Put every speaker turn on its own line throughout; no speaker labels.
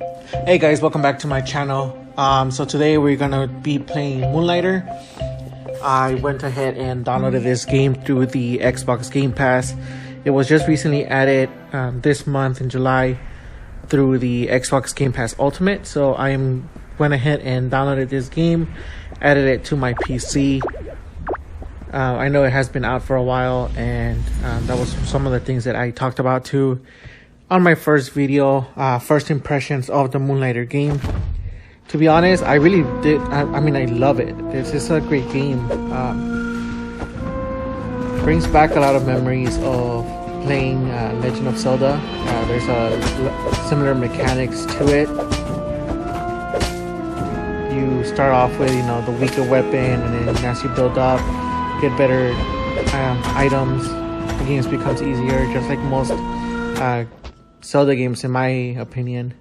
Hey guys, welcome back to my channel. So today we're gonna be playing Moonlighter. I went ahead and downloaded this game through the Xbox Game Pass. It was just recently added this month in July through the Xbox Game Pass Ultimate. So I went ahead and downloaded this game, added it to my PC. I know it has been out for a while, and that was some of the things that I talked about too on my first video, first impressions of the Moonlighter game. To be honest, I really did. I mean, I love it. This is a great game. Brings back a lot of memories of playing Legend of Zelda. There's a similar mechanics to it. You start off with, the weaker weapon, and then as you build up, get better items, the games becomes easier, just like most Zelda games, in my opinion.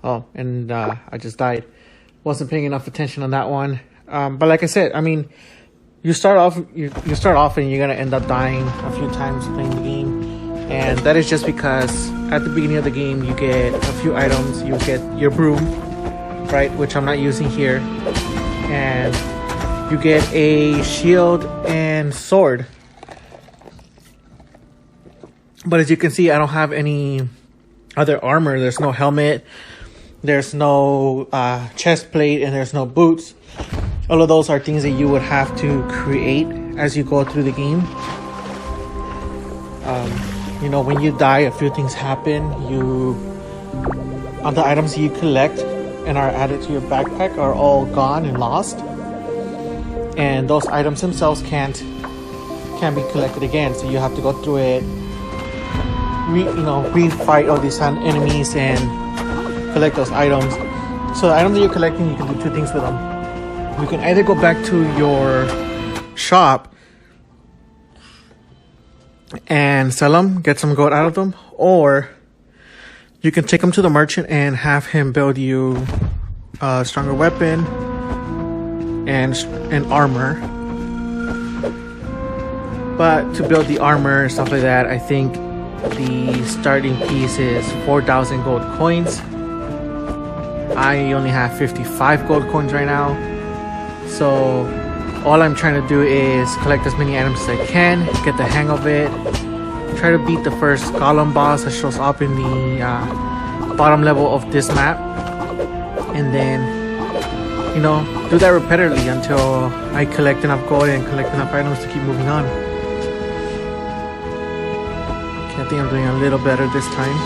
Oh, and I just died. Wasn't paying enough attention on that one. But like I said, I mean, you start off and you're gonna end up dying a few times playing the game, and that is just because at the beginning of the game you get a few items. You get your broom, right, which I'm not using here, and you get a shield and sword. But as you can see, I don't have any other armor. There's no helmet, there's no chest plate, and there's no boots. All of those are things that you would have to create as you go through the game. When you die, a few things happen. All the items you collect and are added to your backpack are all gone and lost. And those items themselves can't be collected again. So you have to go through it, re-fight all these enemies and collect those items. So the items that you're collecting, you can do two things with them. You can either go back to your shop and sell them, get some gold out of them, or you can take them to the merchant and have him build you a stronger weapon and armor. But to build the armor and stuff like that, I think the starting piece is 4,000 gold coins. I only have 55 gold coins right now. So all I'm trying to do is collect as many items as I can, get the hang of it, try to beat the first Golem boss that shows up in the bottom level of this map, and then do that repeatedly until I collect enough gold and collect enough items to keep moving on. Okay, I think I'm doing a little better this time.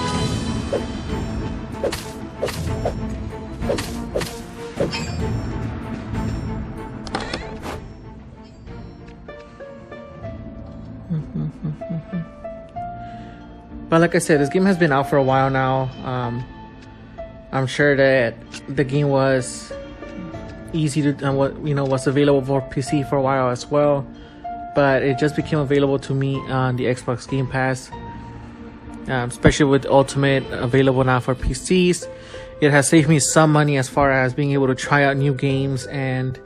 But like I said, this game has been out for a while now. I'm sure that the game was easy to was available for PC for a while as well, but it just became available to me on the Xbox Game Pass, especially with Ultimate available now for PCs. It has saved me some money as far as being able to try out new games and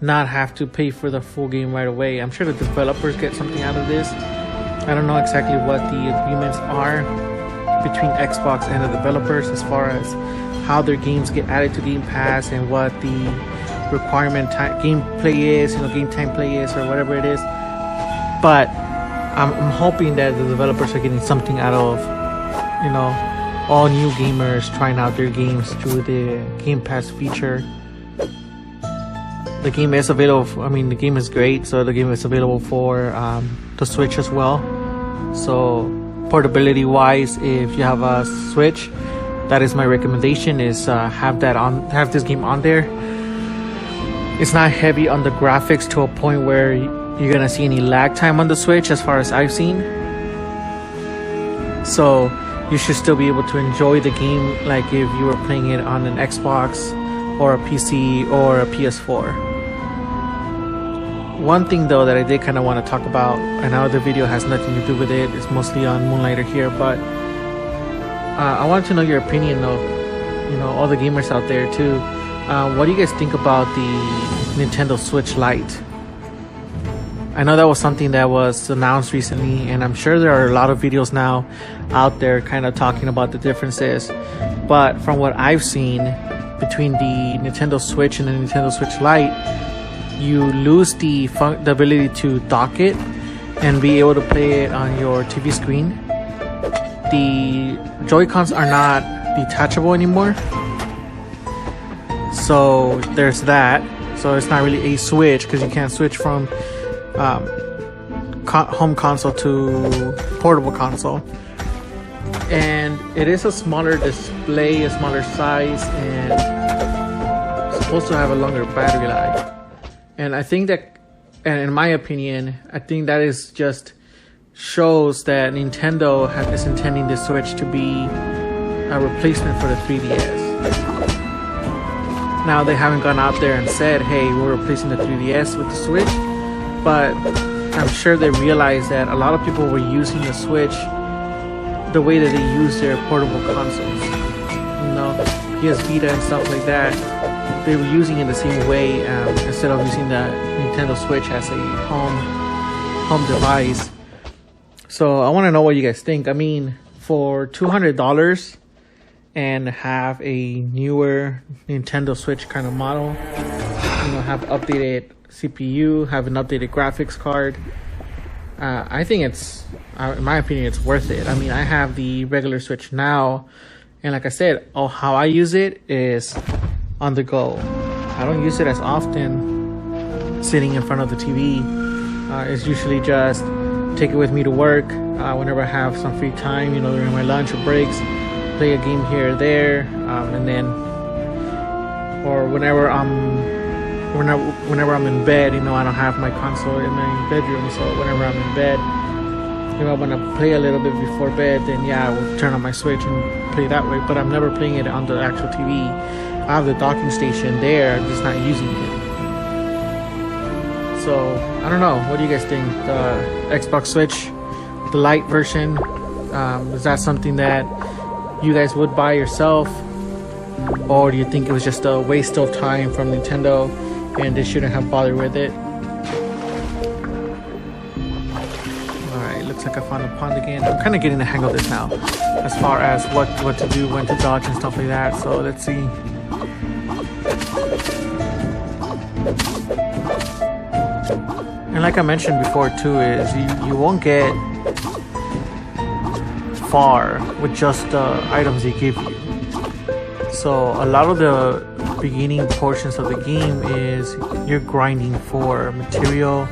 not have to pay for the full game right away. I'm sure the developers get something out of this. I don't know exactly what the agreements are between Xbox and the developers as far as how their games get added to Game Pass and what the requirement gameplay is, game time play is, or whatever it is. But I'm hoping that the developers are getting something out of, all new gamers trying out their games through the Game Pass feature. The game is available. The game is great. So the game is available for the Switch as well. So portability wise, if you have a Switch, that is my recommendation, is have this game on there. It's not heavy on the graphics to a point where you're gonna see any lag time on the Switch, as far as I've seen. So you should still be able to enjoy the game like if you were playing it on an Xbox or a PC or a PS4. One thing though that I did kind of want to talk about, I know the video has nothing to do with it, it's mostly on Moonlighter here, but I wanted to know your opinion of, all the gamers out there too. What do you guys think about the Nintendo Switch Lite? I know that was something that was announced recently, and I'm sure there are a lot of videos now out there kind of talking about the differences. But from what I've seen between the Nintendo Switch and the Nintendo Switch Lite, you lose the ability to dock it and be able to play it on your TV screen. The Joy-Cons are not detachable anymore, so there's that. So it's not really a Switch because you can't switch from home console to portable console. And it is a smaller display, a smaller size, and it's supposed to have a longer battery life. And I think that, and in my opinion, I think that is just shows that Nintendo is intending the Switch to be a replacement for the 3DS. Now they haven't gone out there and said, hey, we're replacing the 3DS with the Switch, but I'm sure they realize that a lot of people were using the Switch the way that they use their portable consoles. You know, PS Vita and stuff like that, they were using it the same way, instead of using the Nintendo Switch as a home device. So I want to know what you guys think. I mean, for $200 and have a newer Nintendo Switch kind of model, you know, have updated CPU, have an updated graphics card, I think it's, in my opinion, it's worth it. I mean, I have the regular Switch now, and like I said, how I use it is on the go. I don't use it as often sitting in front of the TV. It's usually just take it with me to work whenever I have some free time, you know, during my lunch or breaks, play a game here or there, and then, or whenever I'm in bed, you know, I don't have my console in my bedroom, so whenever I'm in bed, if I want to play a little bit before bed, then yeah, I will turn on my Switch and play that way. But I'm never playing it on the actual TV. I have the docking station there, I'm just not using it. So I don't know, what do you guys think? The Xbox Switch, the Lite version, is that something that you guys would buy yourself, or do you think it was just a waste of time from Nintendo and they shouldn't have bothered with it? Alright, looks like I found a pond again. I'm kind of getting the hang of this now, as far as what to do, when to dodge and stuff like that. So let's see. And like I mentioned before too, is you won't get far with just the items they give you. So a lot of the beginning portions of the game is you're grinding for material,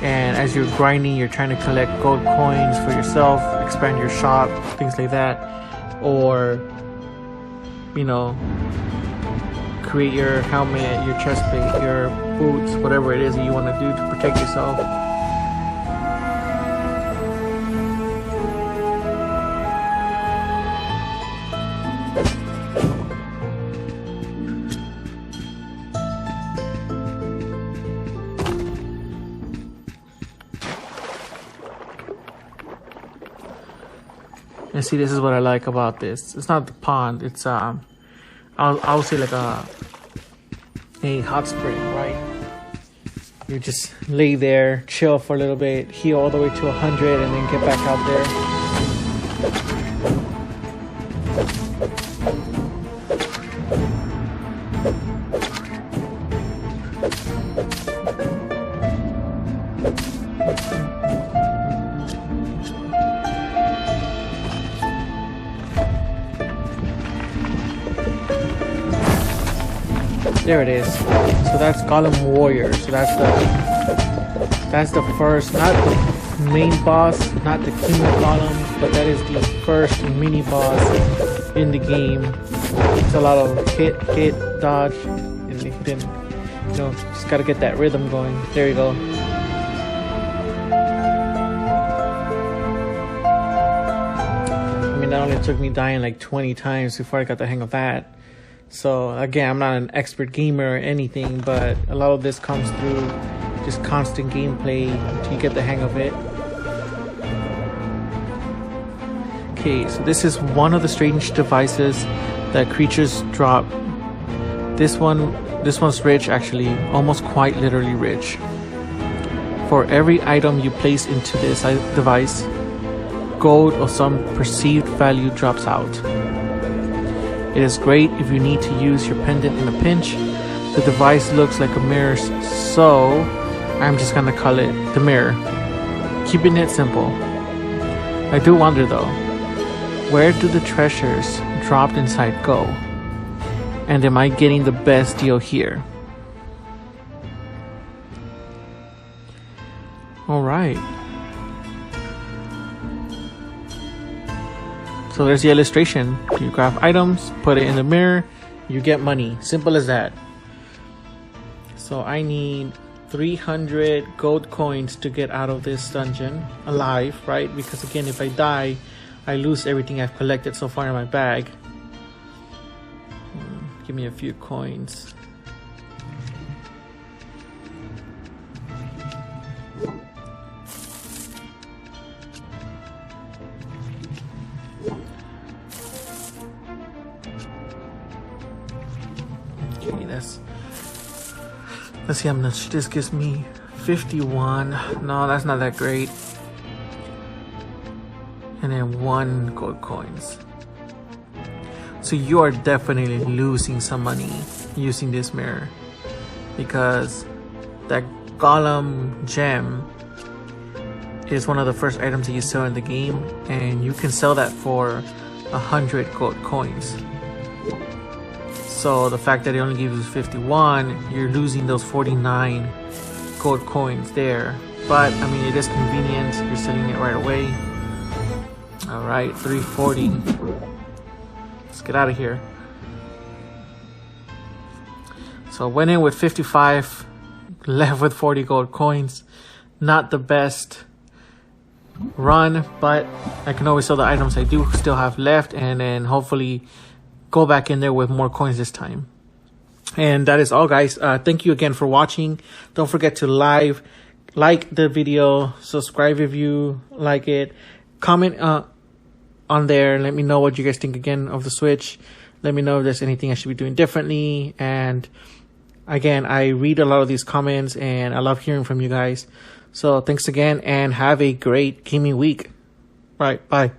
and as you're grinding, you're trying to collect gold coins for yourself, expand your shop, things like that, or, you know, create your helmet, your chest plate, your boots, whatever it is that you want to do to protect yourself. And see, this is what I like about this. It's not the pond. It's I'll say like a hot spring, right? You just lay there, chill for a little bit, heal all the way to 100, and then get back out there. There it is. So that's Golem Warrior. So that's the first, not the main boss, not the king of golems, but that is the first mini boss in the game. It's a lot of hit, dodge, and then, you know, just gotta get that rhythm going. There you go. I mean, that only took me dying like 20 times before I got the hang of that. So again, I'm not an expert gamer or anything, but a lot of this comes through just constant gameplay until you get the hang of it. Okay, so this is one of the strange devices that creatures drop. This one's rich, actually, almost quite literally rich. For every item you place into this device, gold of some perceived value drops out. It is great if you need to use your pendant in a pinch. The device looks like a mirror, so I'm just gonna call it the mirror, keeping it simple. I do wonder though, where do the treasures dropped inside go? And am I getting the best deal here? Alright. So there's the illustration. You grab items, put it in the mirror, you get money. Simple as that. So I need 300 gold coins to get out of this dungeon alive, right? Because again, if I die, I lose everything I've collected so far in my bag. Give me a few coins. Okay, let's see how much this gives me. 51. No, that's not that great. And then 1 gold coins. So you are definitely losing some money using this mirror, because that Golem gem is one of the first items that you sell in the game, and you can sell that for 100 gold coins. So the fact that it only gives you 51, you're losing those 49 gold coins there. But I mean, it is convenient. You're selling it right away. All right, 340. Let's get out of here. So I went in with 55, left with 40 gold coins. Not the best run, but I can always sell the items I do still have left, and then hopefully go back in there with more coins this time. And that is all, guys. Thank you again for watching. Don't forget to like the video, subscribe if you like it, comment on there, let me know what you guys think again of the Switch. Let me know if there's anything I should be doing differently. And again, I read a lot of these comments and I love hearing from you guys. So thanks again and have a great gaming week. All right, bye.